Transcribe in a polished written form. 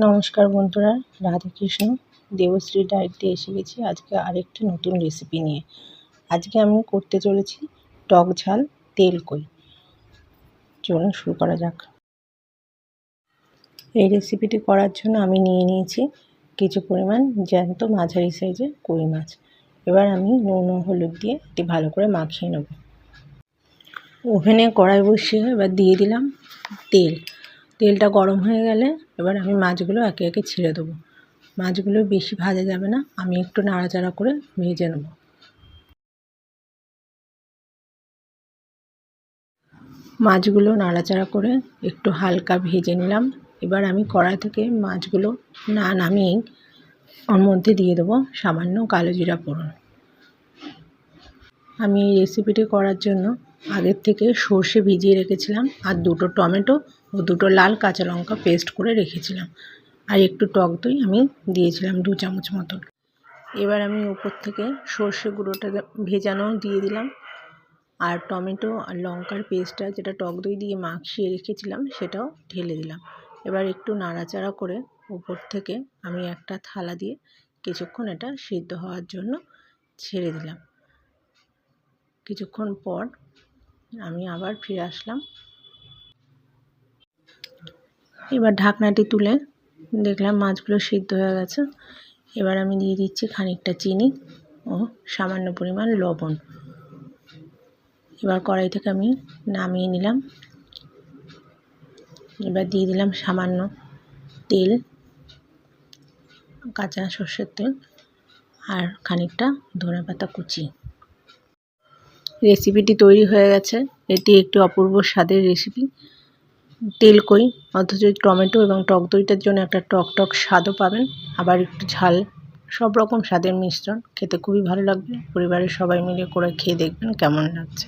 নমস্কার বন্ধুরা, রাধাকৃষ্ণ দেবশ্রী ডায়েরিতে এসে গেছি আজকে আরেকটি নতুন রেসিপি নিয়ে। আজকে আমি করতে চলেছি টক ঝাল তেল কই। চলুন শুরু করা যাক। এই রেসিপিটি করার জন্য আমি নিয়ে নিয়েছি কিছু পরিমাণ জ্যান্ত মাঝারি সাইজের কই মাছ। এবার আমি নুন ও হলুদ দিয়ে এটি ভালো করে মাখিয়ে নেব। ওভেনে কড়াই বসিয়ে এবার দিয়ে দিলাম তেলটা গরম হয়ে গেলে এবার আমি মাছগুলো একে একে ছেড়ে দেবো। মাছগুলো বেশি ভাজা যাবে না, আমি একটু নাড়াচাড়া করে ভেজে নেব। মাছগুলো নাড়াচাড়া করে একটু হালকা ভেজে নিলাম। এবার আমি কড়াই থেকে মাছগুলো না নামিয়েই ওর মধ্যে দিয়ে দেবো সামান্য কালো জিরা ফোড়ন। আমি এই রেসিপিটি করার জন্য আগের থেকে সর্ষে ভিজিয়ে রেখেছিলাম, আর দুটো টমেটো ও দুটো লাল কাঁচা লঙ্কা পেস্ট করে রেখেছিলাম, আর একটু টক দই আমি দিয়েছিলাম 2 চামচ মতন। এবার আমি উপর থেকে সর্ষে গুঁড়োটা ভেজানো দিয়ে দিলাম, আর টমেটো আর লঙ্কার পেস্টটা যেটা টক দই দিয়ে মাখিয়ে রেখেছিলাম সেটাও ঢেলে দিলাম। এবার একটু নাড়াচাড়া করে উপর থেকে আমি একটা থালা দিয়ে কিছুক্ষণ এটা সিদ্ধ হওয়ার জন্য ছেড়ে দিলাম। কিছুক্ষণ পর আমি আবার ফিরে আসলাম। এবার ঢাকনাটি তুলে দেখলাম মাছগুলো সিদ্ধ হয়ে গেছে। এবার আমি দিয়ে দিচ্ছি খানিকটা চিনি ও সামান্য পরিমাণ লবণ। এবার কড়াই থেকে আমি নামিয়ে নিলাম। এবার দিয়ে দিলাম সামান্য তেল, কাঁচা সর্ষের তেল, আর খানিকটা ধনেপাতা কুচি। রেসিপিটি তৈরি হয়ে গেছে। এটি একটি অপূর্ব স্বাদের রেসিপি। তেল কই অথচ টমেটো এবং টক দইটার জন্য একটা টক স্বাদও পাবেন, আবার একটু ঝাল, সব রকম স্বাদের মিশ্রণ। খেতে খুবই ভালো লাগবে। পরিবারের সবাই মিলে করে খেয়ে দেখবেন কেমন লাগছে।